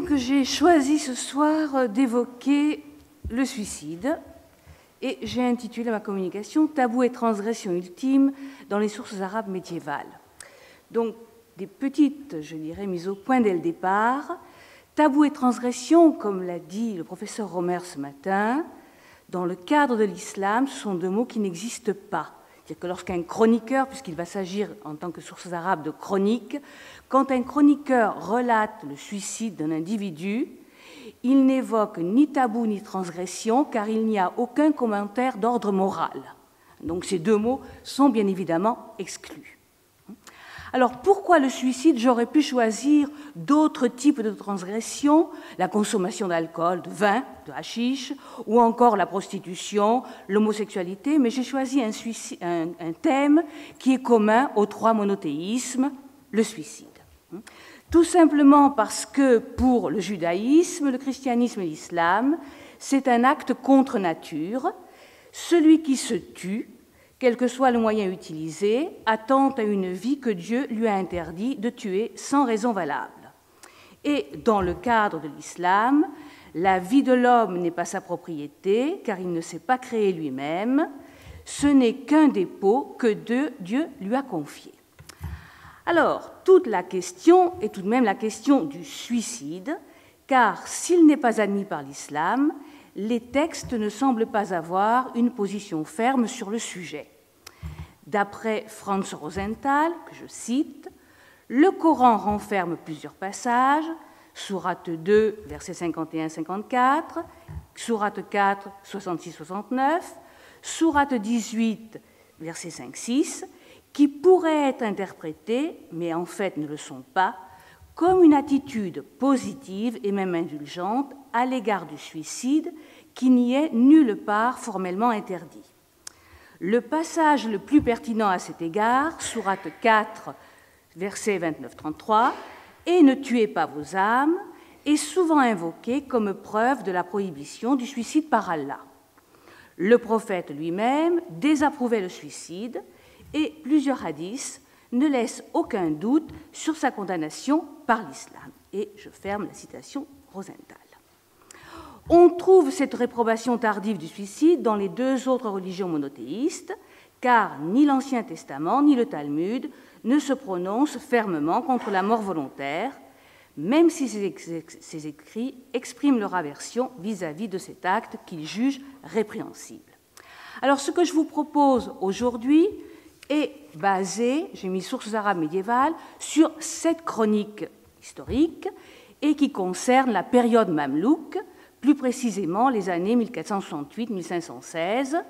Donc j'ai choisi ce soir d'évoquer le suicide et j'ai intitulé ma communication « Tabou et transgression ultime dans les sources arabes médiévales ». Donc des petites, je dirais, mises au point dès le départ. Tabou et transgression, comme l'a dit le professeur Romer ce matin, dans le cadre de l'islam, ce sont deux mots qui n'existent pas. C'est-à-dire que lorsqu'un chroniqueur, puisqu'il va s'agir en tant que sources arabes de chronique, quand un chroniqueur relate le suicide d'un individu, il n'évoque ni tabou ni transgression, car il n'y a aucun commentaire d'ordre moral. Donc ces deux mots sont bien évidemment exclus. Alors pourquoi le suicide? J'aurais pu choisir d'autres types de transgressions, la consommation d'alcool, de vin, de hashish, ou encore la prostitution, l'homosexualité, mais j'ai choisi un thème qui est commun aux trois monothéismes, le suicide. Tout simplement parce que pour le judaïsme, le christianisme et l'islam, c'est un acte contre nature. Celui qui se tue, quel que soit le moyen utilisé, attente à une vie que Dieu lui a interdit de tuer sans raison valable. Et dans le cadre de l'islam, la vie de l'homme n'est pas sa propriété, car il ne s'est pas créé lui-même, ce n'est qu'un dépôt que Dieu lui a confié. Alors, toute la question est tout de même la question du suicide, car s'il n'est pas admis par l'islam, les textes ne semblent pas avoir une position ferme sur le sujet. D'après Franz Rosenthal, que je cite, le Coran renferme plusieurs passages, sourate 2, versets 51-54, sourate 4, 66-69, sourate 18, versets 5-6, qui pourraient être interprétés, mais en fait ne le sont pas, comme une attitude positive et même indulgente à l'égard du suicide qui n'y est nulle part formellement interdit. Le passage le plus pertinent à cet égard, sourate 4, versets 29-33, « Et ne tuez pas vos âmes », est souvent invoqué comme preuve de la prohibition du suicide par Allah. Le prophète lui-même désapprouvait le suicide et plusieurs hadiths ne laissent aucun doute sur sa condamnation par l'islam. Et je ferme la citation Rosenthal. On trouve cette réprobation tardive du suicide dans les deux autres religions monothéistes, car ni l'Ancien Testament ni le Talmud ne se prononcent fermement contre la mort volontaire, même si ces écrits expriment leur aversion vis-à-vis de cet acte qu'ils jugent répréhensible. Alors ce que je vous propose aujourd'hui est basé, j'ai mis sources arabes médiévales, sur 7 chroniques historiques et qui concernent la période mamelouk, plus précisément les années 1468-1516,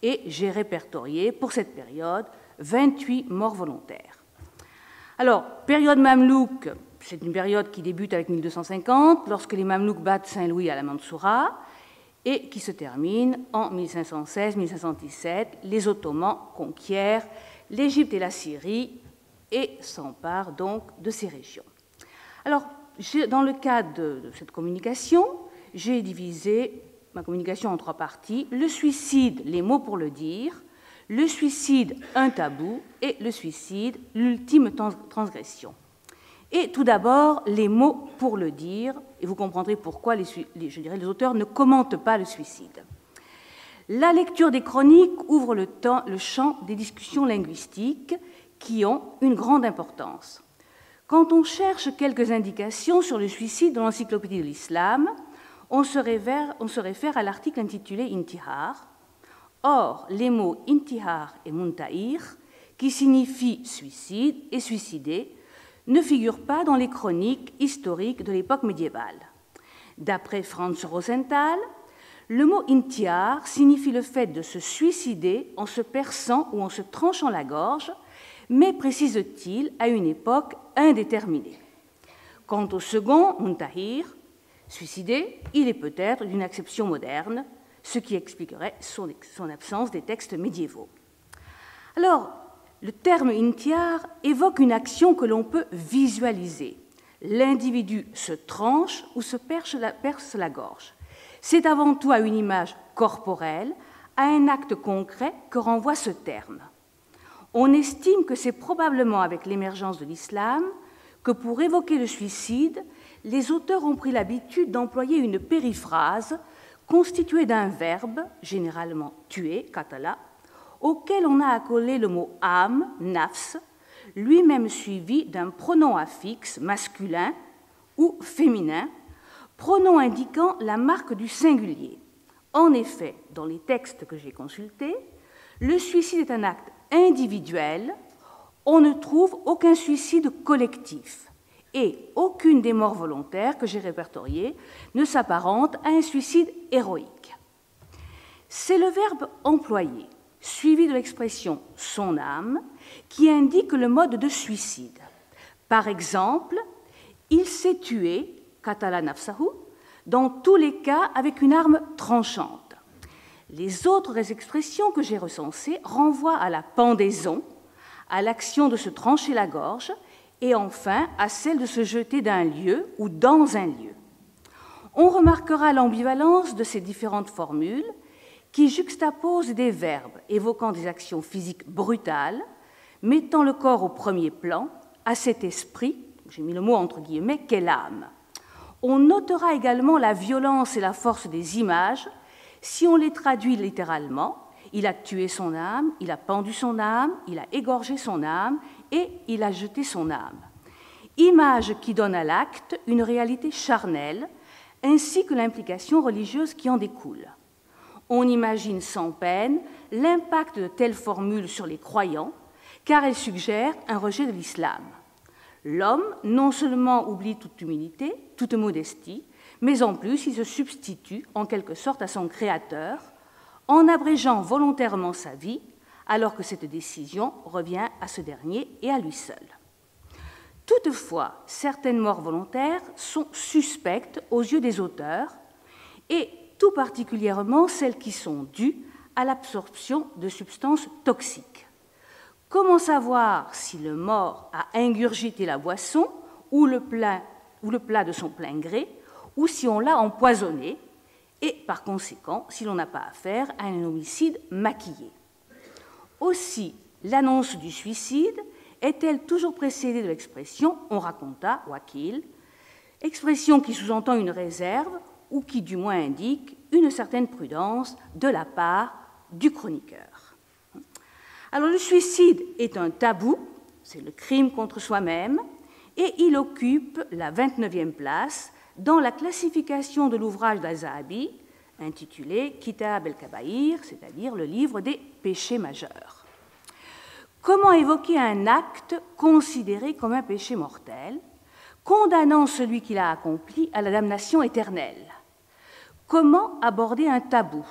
et j'ai répertorié pour cette période 28 morts volontaires. Alors, période mamelouk, c'est une période qui débute avec 1250, lorsque les Mamelouks battent Saint-Louis à la Mansoura, et qui se termine en 1516-1517. Les Ottomans conquièrent l'Égypte et la Syrie et s'emparent donc de ces régions. Alors, dans le cadre de cette communication, j'ai divisé ma communication en 3 parties. Le suicide, les mots pour le dire, le suicide, un tabou, et le suicide, l'ultime transgression. Et tout d'abord, les mots pour le dire, et vous comprendrez pourquoi les auteurs ne commentent pas le suicide. La lecture des chroniques ouvre le champ des discussions linguistiques qui ont une grande importance. Quand on cherche quelques indications sur le suicide dans l'encyclopédie de l'islam, on se réfère à l'article intitulé « Intihar ». Or, les mots « intihar » et « muntahir », qui signifient « suicide » et « suicider », ne figurent pas dans les chroniques historiques de l'époque médiévale. D'après Franz Rosenthal, le mot « intihar » signifie le fait de se suicider en se perçant ou en se tranchant la gorge, mais précise-t-il à une époque indéterminée. Quant au second, « muntahir », suicider, il est peut-être d'une acception moderne, ce qui expliquerait son absence des textes médiévaux. Alors, le terme intihar évoque une action que l'on peut visualiser. L'individu se tranche ou se perce la gorge. C'est avant tout à une image corporelle, à un acte concret que renvoie ce terme. On estime que c'est probablement avec l'émergence de l'islam que pour évoquer le suicide, les auteurs ont pris l'habitude d'employer une périphrase constituée d'un verbe, généralement tuer, katala, auquel on a accolé le mot âme, nafs, lui-même suivi d'un pronom affixe masculin ou féminin, pronom indiquant la marque du singulier. En effet, dans les textes que j'ai consultés, le suicide est un acte individuel, on ne trouve aucun suicide collectif et aucune des morts volontaires que j'ai répertoriées ne s'apparente à un suicide héroïque. C'est le verbe employé, suivi de l'expression « son âme », qui indique le mode de suicide. Par exemple, il s'est tué, katala nafsahu, dans tous les cas avec une arme tranchante. Les autres expressions que j'ai recensées renvoient à la pendaison, à l'action de se trancher la gorge, et enfin à celle de se jeter d'un lieu ou dans un lieu. On remarquera l'ambivalence de ces différentes formules qui juxtaposent des verbes évoquant des actions physiques brutales, mettant le corps au premier plan, à cet esprit, j'ai mis le mot entre guillemets, qu'est l'âme. On notera également la violence et la force des images si on les traduit littéralement. Il a tué son âme, il a pendu son âme, il a égorgé son âme et il a jeté son âme. Image qui donne à l'acte une réalité charnelle ainsi que l'implication religieuse qui en découle. On imagine sans peine l'impact de telles formules sur les croyants car elles suggèrent un rejet de l'islam. L'homme non seulement oublie toute humilité, toute modestie, mais en plus il se substitue en quelque sorte à son créateur en abrégeant volontairement sa vie, alors que cette décision revient à ce dernier et à lui seul. Toutefois, certaines morts volontaires sont suspectes aux yeux des auteurs, et tout particulièrement celles qui sont dues à l'absorption de substances toxiques. Comment savoir si le mort a ingurgité la boisson ou le plat de son plein gré, ou si on l'a empoisonné, et par conséquent si l'on n'a pas affaire à un homicide maquillé. Aussi, l'annonce du suicide est-elle toujours précédée de l'expression « on raconta » wakil, expression qui sous-entend une réserve ou qui du moins indique une certaine prudence de la part du chroniqueur. Alors le suicide est un tabou, c'est le crime contre soi-même, et il occupe la 29e place dans la classification de l'ouvrage d'Al-Zahabi, intitulé Kitab el-Kabaïr, c'est-à-dire le livre des péchés majeurs. Comment évoquer un acte considéré comme un péché mortel, condamnant celui qui l'a accompli à la damnation éternelle? Comment aborder un tabou?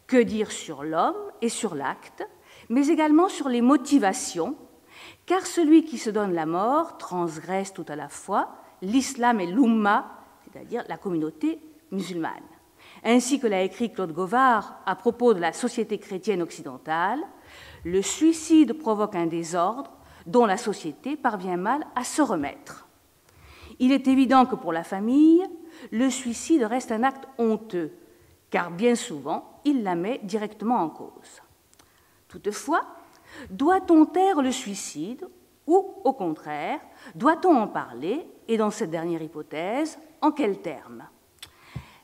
Que dire sur l'homme et sur l'acte, mais également sur les motivations, car celui qui se donne la mort transgresse tout à la fois l'islam et l'umma, c'est-à-dire la communauté musulmane. Ainsi que l'a écrit Claude Gauvard à propos de la société chrétienne occidentale, le suicide provoque un désordre dont la société parvient mal à se remettre. Il est évident que pour la famille, le suicide reste un acte honteux, car bien souvent, il la met directement en cause. Toutefois, doit-on taire le suicide ou, au contraire, doit-on en parler, et dans cette dernière hypothèse, en quels termes?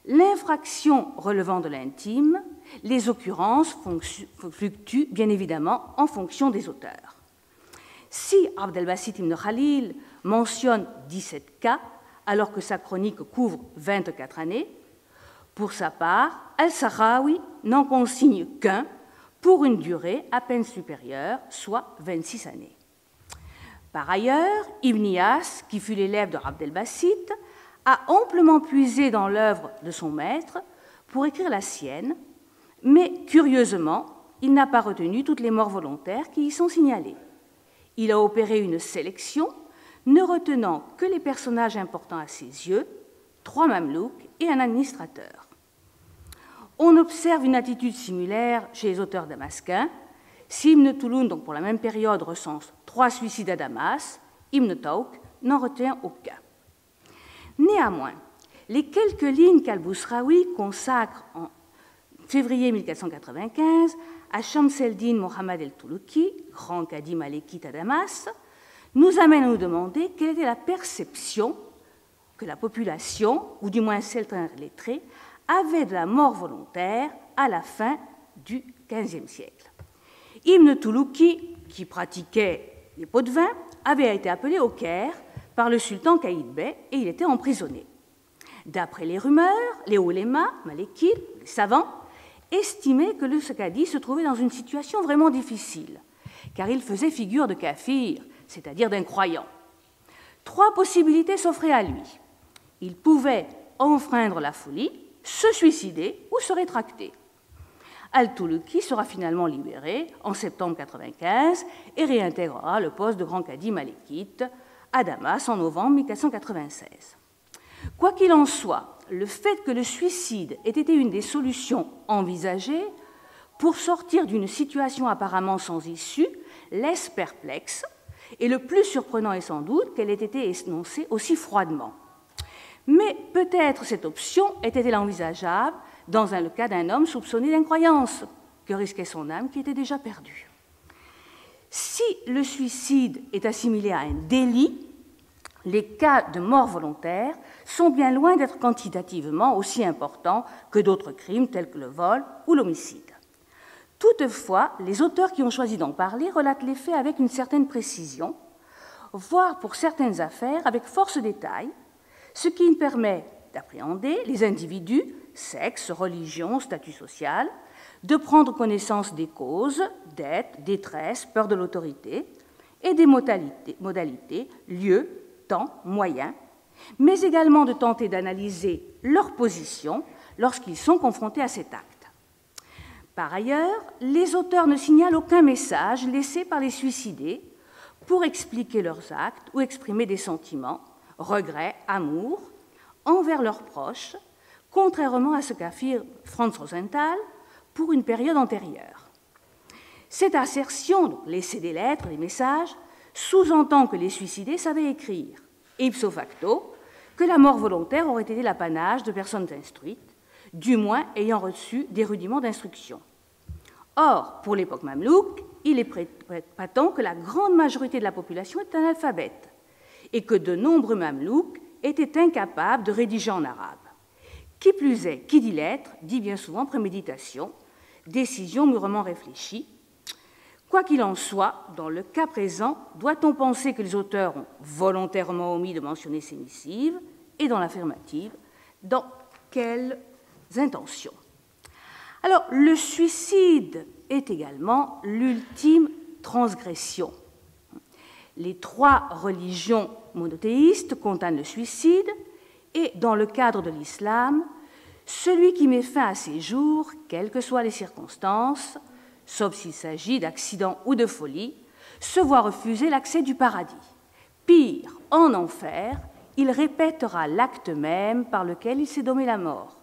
L'infraction relevant de l'intime, les occurrences fluctuent bien évidemment en fonction des auteurs. Si Abdelbassit ibn Khalil mentionne 17 cas, alors que sa chronique couvre 24 années, pour sa part, Al-Sakhawi n'en consigne qu'un pour une durée à peine supérieure, soit 26 années. Par ailleurs, Ibn Iyas, qui fut l'élève de Abdelbassit, a amplement puisé dans l'œuvre de son maître pour écrire la sienne, mais curieusement, il n'a pas retenu toutes les morts volontaires qui y sont signalées. Il a opéré une sélection, ne retenant que les personnages importants à ses yeux, 3 mamelouks et un administrateur. On observe une attitude similaire chez les auteurs damascains. Si Ibn Touloun, donc pour la même période, recense 3 suicides à Damas, Ibn Tawk n'en retient aucun. Néanmoins, les quelques lignes qu'Al-Bousraoui consacre en février 1495 à Shams el-Din Mohammed el-Toulouki, grand cadi malékite à Damas, nous amènent à nous demander quelle était la perception que la population, ou du moins certains lettrés, avait de la mort volontaire à la fin du XVe siècle. Ibn Toulouki, qui pratiquait les pots de vin, avait été appelé au Caire par le sultan Caïd Bey et il était emprisonné. D'après les rumeurs, les oulémas, malékites, les savants, estimaient que le cadi se trouvait dans une situation vraiment difficile, car il faisait figure de kafir, c'est-à-dire d'incroyant. 3 possibilités s'offraient à lui. Il pouvait enfreindre la folie, se suicider ou se rétracter. Al-Toulouki sera finalement libéré en septembre 1995 et réintégrera le poste de grand cadi malékite à Damas en novembre 1496. Quoi qu'il en soit, le fait que le suicide ait été une des solutions envisagées pour sortir d'une situation apparemment sans issue laisse perplexe, et le plus surprenant est sans doute qu'elle ait été énoncée aussi froidement. Mais peut-être cette option était-elle envisageable dans le cas d'un homme soupçonné d'incroyance, que risquait son âme qui était déjà perdue. Si le suicide est assimilé à un délit, les cas de mort volontaire sont bien loin d'être quantitativement aussi importants que d'autres crimes tels que le vol ou l'homicide. Toutefois, les auteurs qui ont choisi d'en parler relatent les faits avec une certaine précision, voire pour certaines affaires avec force détail, ce qui permet d'appréhender les individus, sexe, religion, statut social, de prendre connaissance des causes, dettes, détresse, peur de l'autorité, et des modalités, lieux, temps, moyens, mais également de tenter d'analyser leur position lorsqu'ils sont confrontés à cet acte. Par ailleurs, les auteurs ne signalent aucun message laissé par les suicidés pour expliquer leurs actes ou exprimer des sentiments, regrets, amour, envers leurs proches, contrairement à ce qu'affirme Franz Rosenthal pour une période antérieure. Cette assertion, donc laisser des lettres, des messages, sous-entend que les suicidés savaient écrire, et ipso facto, que la mort volontaire aurait été l'apanage de personnes instruites, du moins ayant reçu des rudiments d'instruction. Or, pour l'époque mamelouk, il est patent que la grande majorité de la population est analphabète et que de nombreux mamelouks étaient incapables de rédiger en arabe. Qui plus est, qui dit lettre, dit bien souvent préméditation, décision mûrement réfléchie. Quoi qu'il en soit, dans le cas présent, doit-on penser que les auteurs ont volontairement omis de mentionner ces missives, et dans l'affirmative, dans quelles intentions? Alors, le suicide est également l'ultime transgression. Les 3 religions monothéistes condamnent le suicide, et dans le cadre de l'islam, celui qui met fin à ses jours, quelles que soient les circonstances, sauf s'il s'agit d'accident ou de folie, se voit refuser l'accès du paradis. Pire, en enfer, il répétera l'acte même par lequel il s'est donné la mort.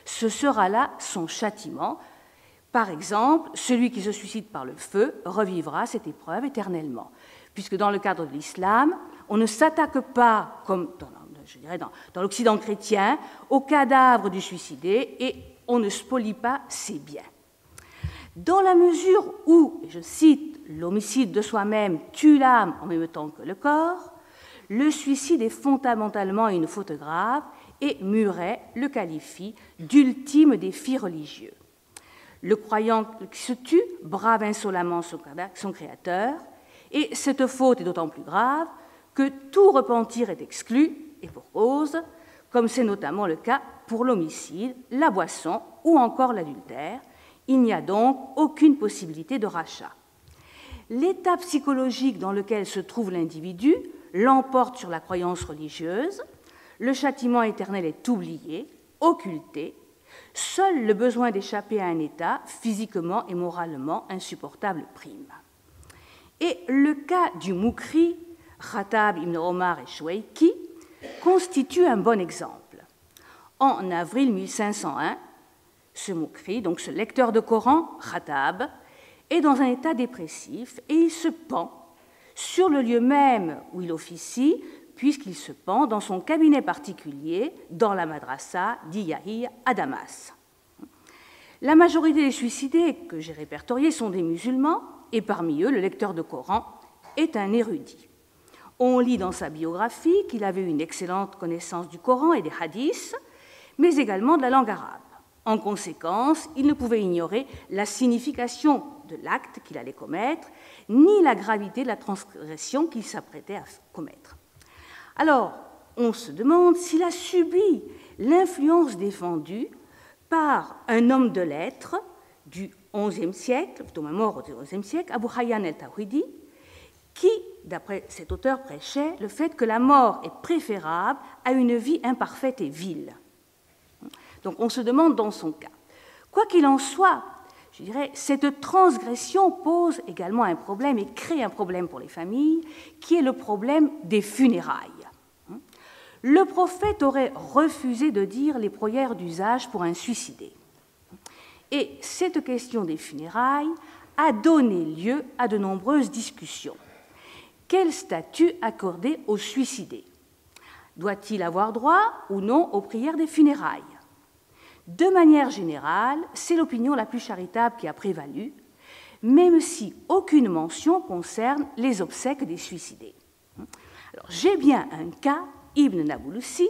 Ce sera là son châtiment. Par exemple, celui qui se suicide par le feu revivra cette épreuve éternellement, puisque dans le cadre de l'islam, on ne s'attaque pas, comme dans l'Occident chrétien, au cadavre du suicidé et on ne spolie pas ses biens. Dans la mesure où, et je cite, l'homicide de soi-même tue l'âme en même temps que le corps, le suicide est fondamentalement une faute grave et Murray le qualifie d'ultime défi religieux. Le croyant qui se tue brave insolemment son créateur, et cette faute est d'autant plus grave que tout repentir est exclu, et pour cause, comme c'est notamment le cas pour l'homicide, la boisson ou encore l'adultère. Il n'y a donc aucune possibilité de rachat. L'état psychologique dans lequel se trouve l'individu l'emporte sur la croyance religieuse, le châtiment éternel est oublié, occulté, seul le besoin d'échapper à un état physiquement et moralement insupportable prime. Et le cas du Moukri, Khattab ibn Omar et Chouaiki, constitue un bon exemple. En avril 1501, ce Moukri, donc ce lecteur de Coran, Khattab, est dans un état dépressif et il se pend sur le lieu même où il officie, puisqu'il se pend dans son cabinet particulier dans la madrasa d'Iyahia à Damas. La majorité des suicidés que j'ai répertoriés sont des musulmans et parmi eux, le lecteur de Coran est un érudit. On lit dans sa biographie qu'il avait une excellente connaissance du Coran et des hadiths, mais également de la langue arabe. En conséquence, il ne pouvait ignorer la signification de l'acte qu'il allait commettre, ni la gravité de la transgression qu'il s'apprêtait à commettre. Alors, on se demande s'il a subi l'influence défendue par un homme de lettres du XIe siècle, plutôt mort au XIe siècle, Abu Hayyan el-Tawhidi, qui, d'après cet auteur, prêchait le fait que la mort est préférable à une vie imparfaite et vile. Donc on se demande dans son cas. Quoi qu'il en soit, je dirais, cette transgression pose également un problème et crée un problème pour les familles, qui est le problème des funérailles. Le prophète aurait refusé de dire les prières d'usage pour un suicidé. Et cette question des funérailles a donné lieu à de nombreuses discussions. Quel statut accorder aux suicidés? Doit-il avoir droit ou non aux prières des funérailles? De manière générale, c'est l'opinion la plus charitable qui a prévalu, même si aucune mention concerne les obsèques des suicidés. Alors, j'ai bien un cas, Ibn Nablusi,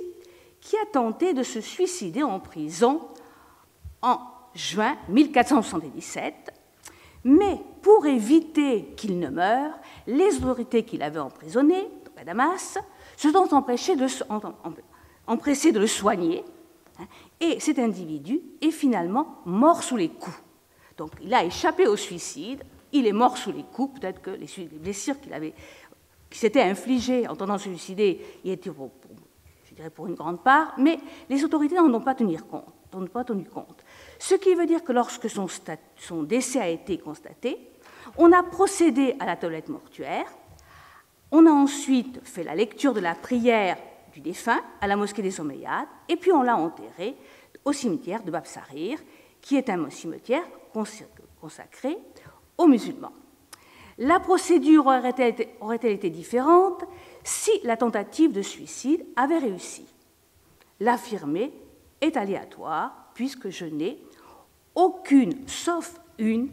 qui a tenté de se suicider en prison en juin 1477, mais pour éviter qu'il ne meure, les autorités qui l'avaient emprisonné, à Damas, se sont empressées de le soigner, et cet individu est finalement mort sous les coups. Donc il a échappé au suicide, il est mort sous les coups, peut-être que les blessures qu'il s'était infligées en tentant de se suicider y étaient pour une grande part, mais les autorités n'en ont pas tenu compte. Ce qui veut dire que lorsque son décès a été constaté, on a procédé à la toilette mortuaire, on a ensuite fait la lecture de la prière du défunt à la mosquée des Omeyyades, et puis on l'a enterré au cimetière de Bab Sarir, qui est un cimetière consacré aux musulmans. La procédure aurait-elle été différente si la tentative de suicide avait réussi? L'affirmer est aléatoire, puisque je n'ai aucune, sauf une,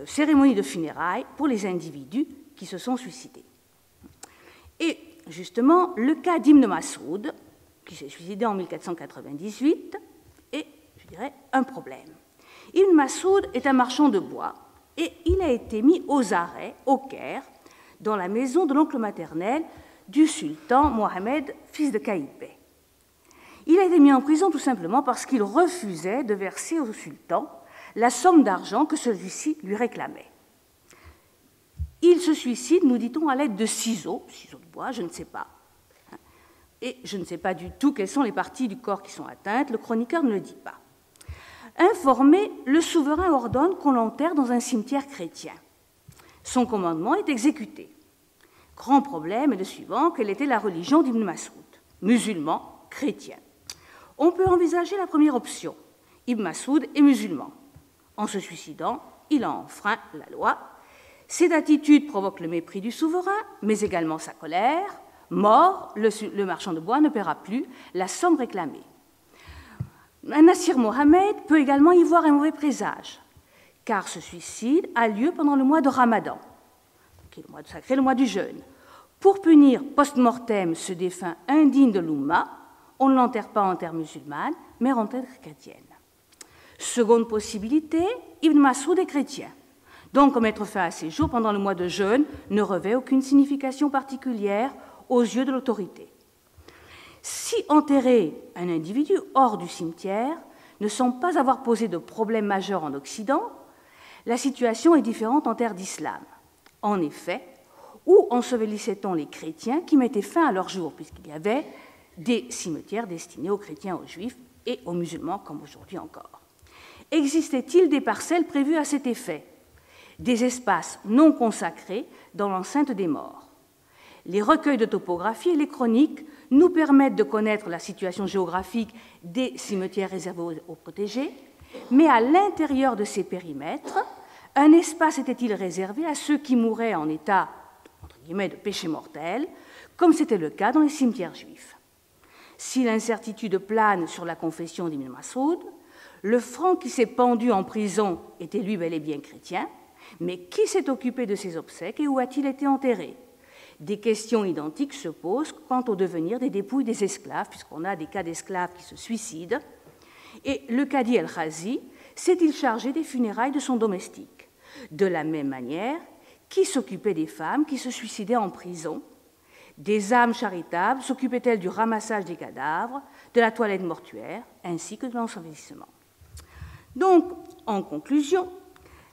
cérémonie de funérailles pour les individus qui se sont suicidés. Et justement, le cas d'Ibn Masoud, qui s'est suicidé en 1498, est, je dirais, un problème. Ibn Masoud est un marchand de bois et il a été mis aux arrêts au Caire, dans la maison de l'oncle maternel du sultan Mohamed, fils de Qaïd Bey. Il a été mis en prison tout simplement parce qu'il refusait de verser au sultan la somme d'argent que celui-ci lui réclamait. Il se suicide, nous dit-on, à l'aide de ciseaux de bois, je ne sais pas. Et je ne sais pas du tout quelles sont les parties du corps qui sont atteintes, le chroniqueur ne le dit pas. Informé, le souverain ordonne qu'on l'enterre dans un cimetière chrétien. Son commandement est exécuté. Grand problème est le suivant, quelle était la religion d'Ibn Masoud? Musulman, chrétien. On peut envisager la première option. Ibn Masoud est musulman. En se suicidant, il a enfreint la loi. Cette attitude provoque le mépris du souverain, mais également sa colère. Mort, le marchand de bois ne paiera plus la somme réclamée. Nassir Mohamed peut également y voir un mauvais présage, car ce suicide a lieu pendant le mois de Ramadan, qui est le mois sacré, le mois du jeûne. Pour punir post-mortem ce défunt indigne de l'Oumma, on ne l'enterre pas en terre musulmane, mais en terre chrétienne. Seconde possibilité, Ibn Masoud est chrétien. Donc, mettre fin à ses jours pendant le mois de jeûne ne revêt aucune signification particulière aux yeux de l'autorité. Si enterrer un individu hors du cimetière ne semble pas avoir posé de problème majeur en Occident, la situation est différente en terre d'islam. En effet, où ensevelissait-on les chrétiens qui mettaient fin à leur jour, puisqu'il y avait des cimetières destinés aux chrétiens, aux juifs et aux musulmans, comme aujourd'hui encore? Existait-il des parcelles prévues à cet effet, des espaces non consacrés dans l'enceinte des morts? Les recueils de topographie et les chroniques nous permettent de connaître la situation géographique des cimetières réservés aux protégés, mais à l'intérieur de ces périmètres, un espace était-il réservé à ceux qui mouraient en état, entre guillemets, de péché mortel, comme c'était le cas dans les cimetières juifs? Si l'incertitude plane sur la confession d'Ibn Masoud, le franc qui s'est pendu en prison était lui bel et bien chrétien, mais qui s'est occupé de ses obsèques et où a-t-il été enterré? Des questions identiques se posent quant au devenir des dépouilles des esclaves, puisqu'on a des cas d'esclaves qui se suicident. Et le cadi El-Khazi s'est-il chargé des funérailles de son domestique? De la même manière, qui s'occupait des femmes qui se suicidaient en prison? Des âmes charitables s'occupaient-elles du ramassage des cadavres, de la toilette mortuaire, ainsi que de l'ensevelissement? Donc, en conclusion,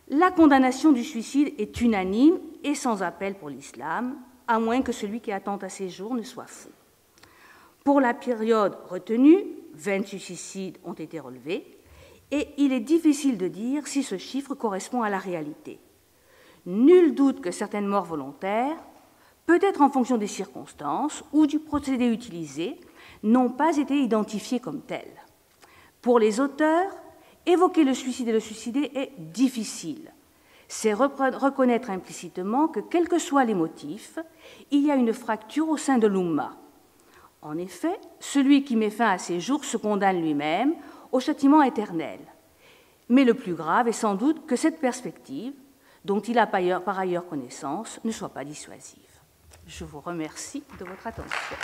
la condamnation du suicide est unanime et sans appel pour l'islam, à moins que celui qui attend à ses jours ne soit fou. Pour la période retenue, 28 suicides ont été relevés, et il est difficile de dire si ce chiffre correspond à la réalité. Nul doute que certaines morts volontaires, peut-être en fonction des circonstances ou du procédé utilisé, n'ont pas été identifiées comme telles. Pour les auteurs, évoquer le suicide et le suicidé est difficile. C'est reconnaître implicitement que, quels que soient les motifs, il y a une fracture au sein de l'Oumma. En effet, celui qui met fin à ses jours se condamne lui-même au châtiment éternel. Mais le plus grave est sans doute que cette perspective, dont il a par ailleurs connaissance, ne soit pas dissuasive. Je vous remercie de votre attention.